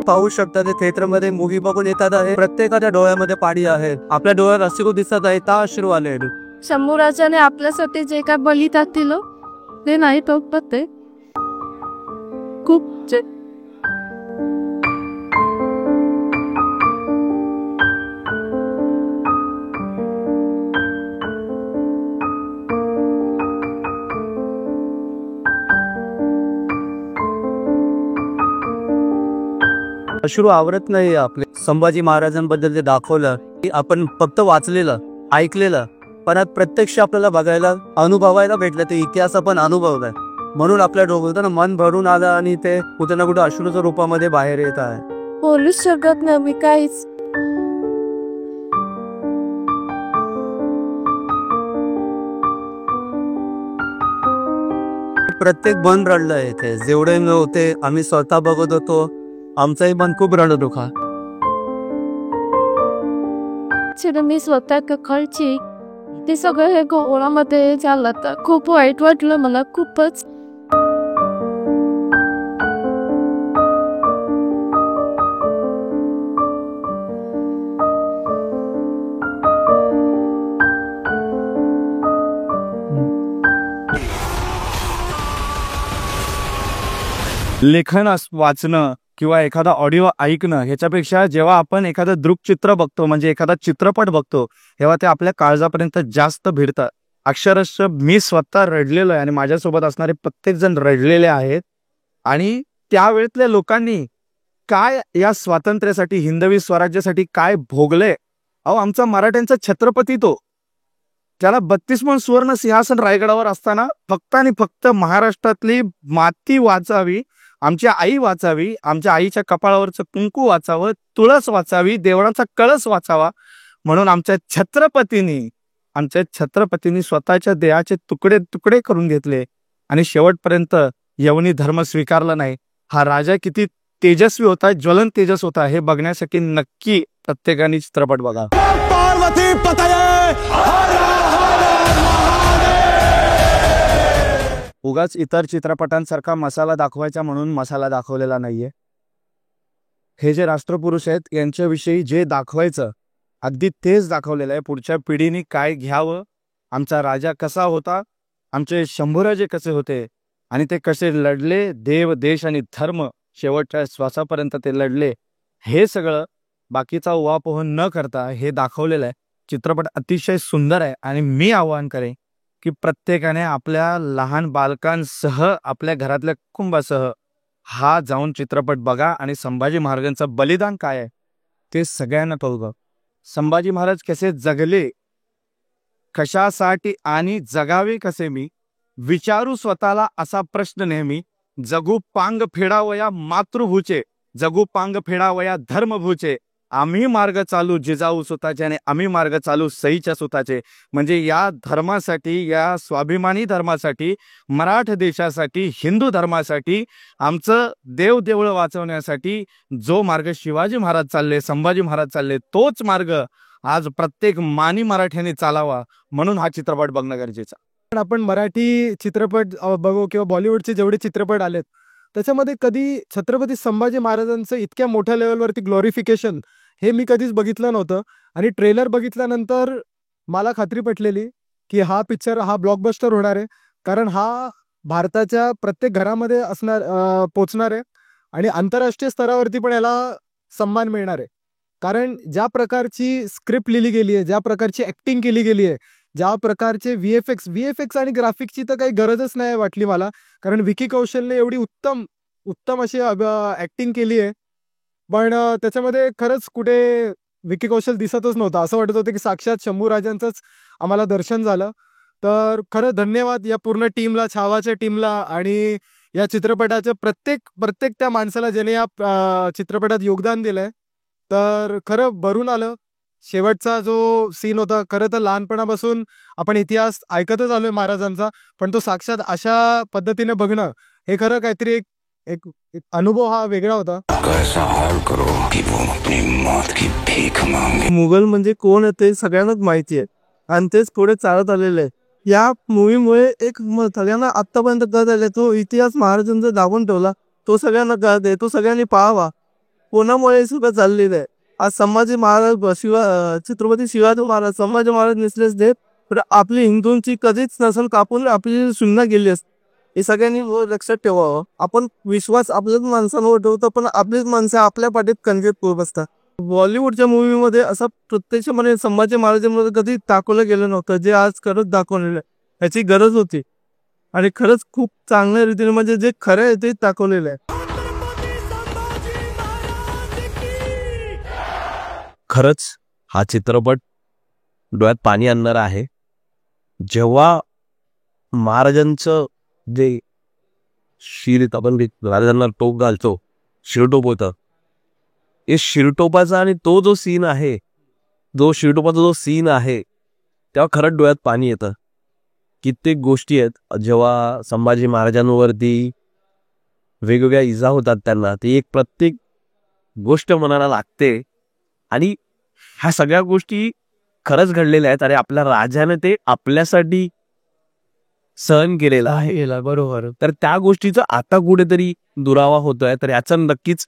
पाहू शकता ते थिएटरमध्ये मूवी बघून येतात आहे. प्रत्येकाच्या डोळ्यामध्ये पाणी आहे. आपल्या डोळ्यात अश्रू दिसत आहे. ता अश्रू आले. शंभूराजाने आपल्यासाठी जे काय बलिदान दिलं ते नाही टोकत ते खूप अश्रू आवरत नाही आपले. संभाजी महाराजांबद्दल जे दाखवलं की आपण फक्त वाचलेलं ऐकलेलं, पण आज प्रत्यक्ष आपल्याला बघायला अनुभवायला भेटलं. ते इतिहास आपण अनुभवलाय म्हणून आपल्या डोक्यातून मन भरून आलं आणि ते कुठे ना कुठे अश्रूच्या रूपामध्ये बाहेर येत आहे. बोलू शकत नाही मी काहीच. प्रत्येक मन रडलंय. इथे जेवढे होते आम्ही स्वतः बघत होतो. आमचंही मन खूप रडत होता. मी स्वतः कखळची ते सगळं हे गोळामध्ये झालं तर खूप वाईट वाटलं मला खूपच. लेखन वाचणं किंवा एखादा ऑडिओ ऐकणं ह्याच्यापेक्षा जेव्हा आपण एखादा दृकचित्र बघतो म्हणजे एखादा चित्रपट बघतो तेव्हा ते आपल्या काळजापर्यंत जास्त भिडतं. अक्षरशः मी स्वतः रडलेलो आहे आणि माझ्यासोबत असणारे प्रत्येक जण रडलेले आहेत. आणि त्यावेळेतल्या लोकांनी काय या स्वातंत्र्यासाठी हिंदवी स्वराज्यासाठी काय भोगले. आमचा मराठ्यांचा छत्रपती तो त्याला 32 मन सुवर्ण सिंहासन रायगडावर असताना फक्त आणि फक्त महाराष्ट्रातली माती वाचावी, आमची आई वाचावी, आमच्या आईच्या कपाळावरचं कुंकू वाचावं, तुळस वाचावी, देवळाचा कळस वाचावा म्हणून आमच्या छत्रपतींनी स्वतःच्या देहाचे तुकडे तुकडे करून घेतले आणि शेवटपर्यंत यवनी धर्म स्वीकारला नाही. हा राजा किती तेजस्वी होता, ज्वलन तेजस होता हे बघण्यासाठी नक्की प्रत्येकाने चित्रपट बघा. उगाच इतर चित्रपटांसारखा मसाला दाखवायचा म्हणून मसाला दाखवलेला नाहीये. हे जे राष्ट्रपुरुष आहेत यांच्याविषयी जे दाखवायचं अगदी तेच दाखवलेलं आहे. पुढच्या पिढीने काय घ्यावं, आमचा राजा कसा होता, आमचे शंभूराजे कसे होते आणि ते कसे लढले, देव देश आणि धर्म शेवटच्या श्वासापर्यंत ते लढले, हे सगळं बाकीचा उहापोह न करता हे दाखवलेलं आहे. चित्रपट अतिशय सुंदर आहे आणि मी आवाहन करेन की प्रत्येकाने आपल्या लहान बालकांसह आपल्या घरातल्या कुटुंबासह हा जाऊन चित्रपट बघा आणि संभाजी महाराजांचं बलिदान काय आहे ते सगळ्यांना कळवा. संभाजी महाराज कसे जगले, कशासाठी आणि जगावे कसे मी विचारू स्वतःला असा प्रश्न नेहमी. जगू पांग फेडावया मातृभूचे, जगू पांग फेडावया धर्मभूचे, आम्ही मार्ग चालू जिजाऊ सुताचे आणि आम्ही मार्ग चालू सईच्या सुताचे. म्हणजे या धर्मासाठी, या स्वाभिमानी धर्मासाठी, मराठ देशासाठी, हिंदू धर्मासाठी, आमचं देव देवळं वाचवण्यासाठी जो मार्ग शिवाजी महाराज चालले, संभाजी महाराज चालले, तोच मार्ग आज प्रत्येक मानी मराठ्याने चालावा म्हणून हा चित्रपट बघणं गरजेचं. आपण मराठी चित्रपट बघू किंवा बॉलिवूडचे जेवढे चित्रपट आलेत त्याच्यामध्ये कधी छत्रपती संभाजी महाराजांचं इतक्या मोठ्या लेवलवरती ग्लोरिफिकेशन हे मी कधीच बघितलं नव्हतं. आणि ट्रेलर बघितल्यानंतर मला खात्री पटलेली की हा पिक्चर हा ब्लॉकबस्टर होणार आहे, कारण हा भारताच्या प्रत्येक घरामध्ये पोचणार आहे आणि आंतरराष्ट्रीय स्तरावरती पण याला सन्मान मिळणार आहे. कारण ज्या प्रकारची स्क्रिप्ट लिहिली गेली आहे, ज्या प्रकारची ॲक्टिंग केली गेली आहे, ज्या प्रकारचे व्हीएफएक्स आणि ग्राफिक्सची तर काही गरजच नाही वाटली मला, कारण विकी कौशलने एवढी उत्तम अशी ॲक्टिंग केली आहे. पण त्याच्यामध्ये खरंच कुठे विकी कौशल दिसतच नव्हता. असं वाटत होतं की साक्षात शंभूराजांचंच आम्हाला दर्शन झालं. तर खरं धन्यवाद या पूर्ण टीमला, छावाच्या टीमला आणि या चित्रपटाच्या प्रत्येक त्या माणसाला ज्याने या चित्रपटात योगदान दिलंय. तर खरं भरून आलं. शेवटचा जो सीन होता, खरं तर लहानपणापासून आपण इतिहास ऐकतच आलोय महाराजांचा, पण तो साक्षात अशा पद्धतीने बघणं हे खरं काहीतरी एक अनुभव हा वेगळा होता. मुघल म्हणजे कोण आहे ते सगळ्यांनाच माहिती आहे आणि तेच पुढे चालत आलेले आहे. या मूवीमुळे एक सगळ्यांना आतापर्यंत कळत आले, तो इतिहास महाराजांचा दाबून ठेवला तो सगळ्यांना कळत आहे, तो सगळ्यांनी पाहावा. कोणामुळे सुद्धा चाललेलं आहे. आज संभाजी महाराज छत्रपती शिवाजी महाराज संभाजी महाराज नसलेच देत तर आपली हिंदूंची कधीच नसल कापून आपली सुन्ना गेली असते. हे सगळ्यांनी लक्षात ठेवावं. आपण विश्वास आपल्याच माणसांवर ठेवतो पण आपलीच माणसं आपल्या पाठीत कणकेत पोहोच असतात. बॉलिवूडच्या मूवीमध्ये असं प्रत्यक्षपणे संभाजी महाराजांमध्ये कधी दाखवलं गेलं नव्हतं जे आज खरंच दाखवलेलं आहे. याची गरज होती आणि खरंच खूप चांगल्या रीतीने म्हणजे जे खरं आहे ते दाखवलेलं आहे. खरंच हा चित्रपट डोळ्यात पाणी आणणारा आहे. जेव्हा महाराजांचं जे शिर आपण महाराजांना टोप घालतो, शिरटोप होतं, हे शिरटोपाचा आणि तो जो सीन आहे, जो शिरटोपाचा जो सीन आहे तेव्हा खरंच डोळ्यात पाणी येतं. कित्येक गोष्टी आहेत जेव्हा संभाजी महाराजांवरती वेगवेगळ्या इजा होतात त्यांना, ती एक प्रत्येक गोष्ट मनाला लागते आणि ह्या सगळ्या गोष्टी खरंच घडलेल्या आहेत आणि आपल्या राजाने ते आपल्यासाठी सहन केलेलं आहे. बरोबर. तर त्या गोष्टीचा आता कुठेतरी दुरावा होतोय. तर याचा नक्कीच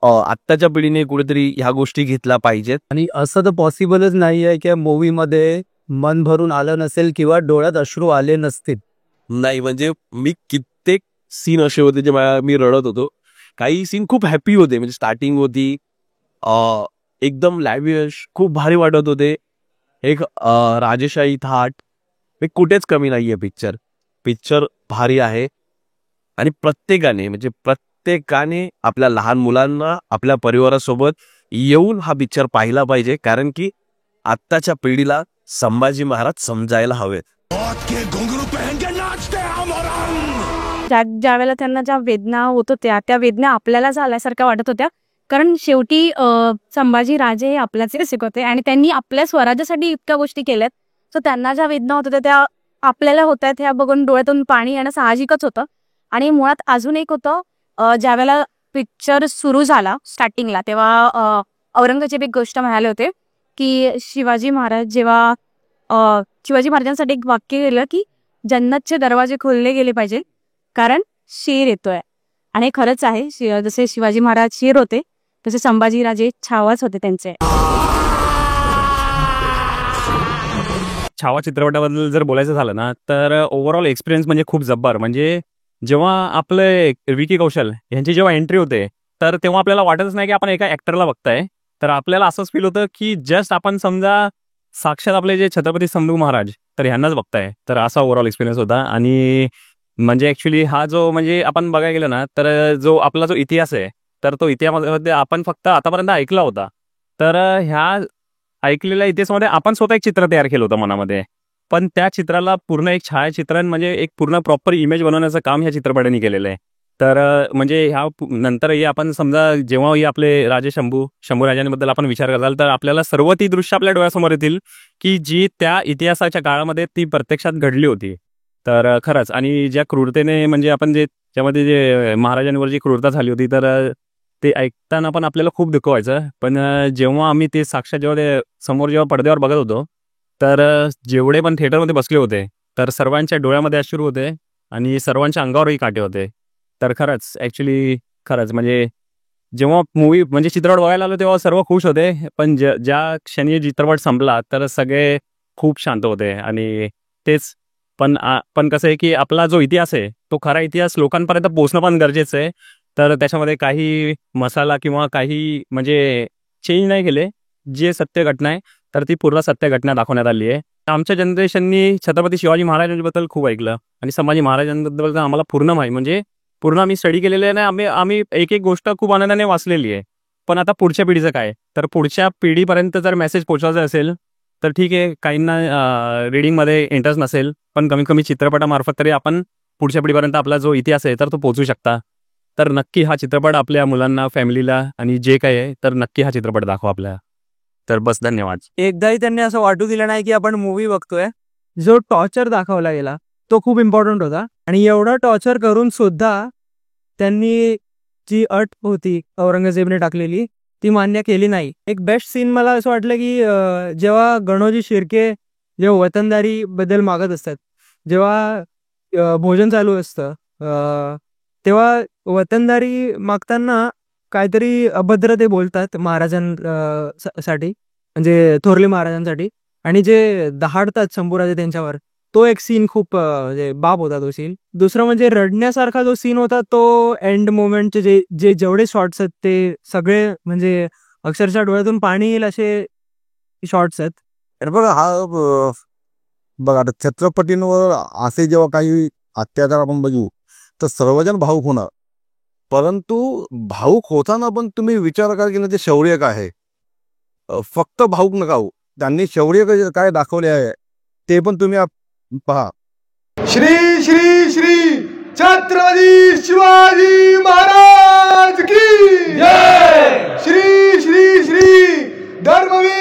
आत्ताच्या पिढीने कुठेतरी ह्या गोष्टी घेतल्या पाहिजेत. आणि असं तर पॉसिबलच नाही आहे की मूवीमध्ये मन भरून आलं नसेल किंवा डोळ्यात अश्रू आले नसतील. नाही म्हणजे मी कित्येक सीन असे होते जे मी रडत होतो. काही सीन खूप हॅपी होते, म्हणजे स्टार्टिंग होती एकदम लॅविश, खूप भारी वाटत होते. एक राजेशाही थाट, कुठेच कमी नाहीये. पिक्चर भारी आहे आणि प्रत्येकाने आपल्या लहान मुलांना आपल्या परिवारासोबत येऊन हा पिक्चर पाहिला पाहिजे, कारण की आत्ताच्या पिढीला संभाजी महाराज समजायला हवेत. ज्यावेळेला त्यांना ज्या वेदना होत होत्या त्या वेदना आपल्याला झाल्यासारख्या वाटत होत्या, कारण शेवटी संभाजी राजे हे आपल्याच शिकवते आणि त्यांनी आपल्या स्वराज्यासाठी इतक्या गोष्टी केल्यात. सो त्यांना ज्या वेदना होत होत्या त्या आपल्याला होत आहेत, ह्या बघून डोळ्यातून पाणी येणं साहजिकच होतं. आणि मुळात अजून एक होतं, ज्यावेळेला पिक्चर सुरू झाला स्टार्टिंगला तेव्हा औरंगजेब एक गोष्ट म्हणाले होते की शिवाजी महाराजांसाठी एक वाक्य केलं की जन्नतचे दरवाजे खोलले गेले पाहिजे कारण शेर येतोय. आणि खरंच आहे, जसे शिवाजी महाराज शेर होते तसे संभाजीराजे छावाच होते त्यांचे. छावा चित्रपटाबद्दल जर बोलायचं झालं ना तर ओव्हरऑल एक्सपिरियन्स म्हणजे खूप जब्बर. म्हणजे जेव्हा आपले विकी कौशल यांची जेव्हा एंट्री होते तर तेव्हा आपल्याला वाटतच नाही की आपण एका ॲक्टरला बघताय, तर आपल्याला असंच फील होतं की जस्ट आपण समजा साक्षात आपले जे छत्रपती संभाजी महाराज तर ह्यांनाच बघताय. तर असा ओव्हरऑल एक्सपिरियन्स होता. आणि म्हणजे ॲक्च्युली हा जो म्हणजे आपण बघायला गेलो ना तर जो आपला जो इतिहास आहे तर तो इतिहासामध्ये आपण फक्त आतापर्यंत ऐकला होता. तर ह्या ऐकलेल्या इतिहासामध्ये आपण स्वतः एक चित्र तयार केलं होतं मनामध्ये, पण त्या चित्राला पूर्ण एक छायाचित्रण म्हणजे एक पूर्ण प्रॉपर इमेज बनवण्याचं काम ह्या चित्रपटाने केलेलं आहे. तर म्हणजे ह्या नंतरही आपण समजा जेव्हाही आपले राजे शंभूराजांबद्दल आपण विचार कराल तर आपल्याला सर्व ती दृश्य आपल्या डोळ्यासमोर येतील की जी त्या इतिहासाच्या काळामध्ये ती प्रत्यक्षात घडली होती. तर खरंच आणि ज्या क्रूरतेने म्हणजे आपण त्यामध्ये जे महाराजांवर जी क्रूरता झाली होती तर ते ऐकताना पण आपल्याला खूप दुःख व्हायचं. पण जेव्हा आम्ही ते साक्षात जेव्हा पडद्यावर बघत होतो तर जेवढे पण थिएटरमध्ये बसले होते तर सर्वांच्या डोळ्यामध्ये अश्रू होते आणि सर्वांच्या अंगावरही काटे होते. तर खरंच म्हणजे जेव्हा मूवी म्हणजे चित्रपट बघायला आलो तेव्हा सर्व खुश होते, पण ज्या क्षणी चित्रपट संपला तर सगळे खूप शांत होते. आणि तेच पण कसं आहे की आपला जो इतिहास आहे तो खरा इतिहास लोकांपर्यंत पोहोचणं पण गरजेचं आहे. तर त्याच्यामध्ये काही मसाला किंवा काही म्हणजे चेंज नाही केले. जे सत्य घटना आहे तर ती पूर्ण सत्य घटना दाखवण्यात आली आहे. आमच्या जनरेशननी छत्रपती शिवाजी महाराजांबद्दल खूप ऐकलं आणि संभाजी महाराजांबद्दल आम्हाला पूर्ण माहिती म्हणजे पूर्ण आम्ही स्टडी केलेलं आहे ना. आम्ही एक एक गोष्ट खूप आनंदाने वाचलेली आहे. पण आता पुढच्या पिढीचं काय, तर पुढच्या पिढीपर्यंत जर मेसेज पोहोचवायचा असेल तर ठीक आहे, काहींना रीडिंगमध्ये इंटरेस्ट नसेल, पण कमीत कमी चित्रपटामार्फत तरी आपण पुढच्या पिढीपर्यंत आपला जो इतिहास आहे तर तो पोहोचू शकता. तर नक्की हा चित्रपट आपल्या मुलांना, फॅमिलीला आणि जे काही आहे तर नक्की हा चित्रपट दाखवा आपल्या. तर बस, धन्यवाद. एकदाही त्यांनी असं वाटू दिलं नाही की आपण मूवी बघतोय. जो टॉर्चर दाखवला गेला तो खूप इम्पॉर्टंट होता आणि एवढा टॉर्चर करून सुद्धा त्यांनी जी अट होती औरंगजेबने टाकलेली ती मान्य केली नाही. एक बेस्ट सीन मला असं वाटलं की जेव्हा गणोजी शिर्के जेव्हा वतनदारी बद्दल मागत असतात, जेव्हा भोजन चालू असतं तेव्हा वतनदारी मागताना काहीतरी अभद्र ते बोलतात साठी म्हणजे थोरले महाराजांसाठी, आणि जे दहाडतात शंभूराजे त्यांच्यावर, तो एक सीन खूप म्हणजे बाप होता तो सीन. दुसरं म्हणजे रडण्यासारखा जो सीन होता तो एंड मोमेंटचे जे जे जेवढे शॉट्स आहेत ते सगळे म्हणजे अक्षरशः डोळ्यातून पाणी येईल असे शॉट्स आहेत. अरे बघा बघा आता छत्रपतींवर असे जेव्हा काही अत्याचार आपण बघू तर सर्वजण भावुक होणार, परंतु भावुक होताना पण तुम्ही विचार करा की ते शौर्य काय आहे. फक्त भावुक नका होऊ, त्यांनी शौर्य काय दाखवले आहे ते पण तुम्ही पहा. श्री श्री श्री छत्रपती शिवाजी महाराज की जय. श्री श्री श्री धर्मवीर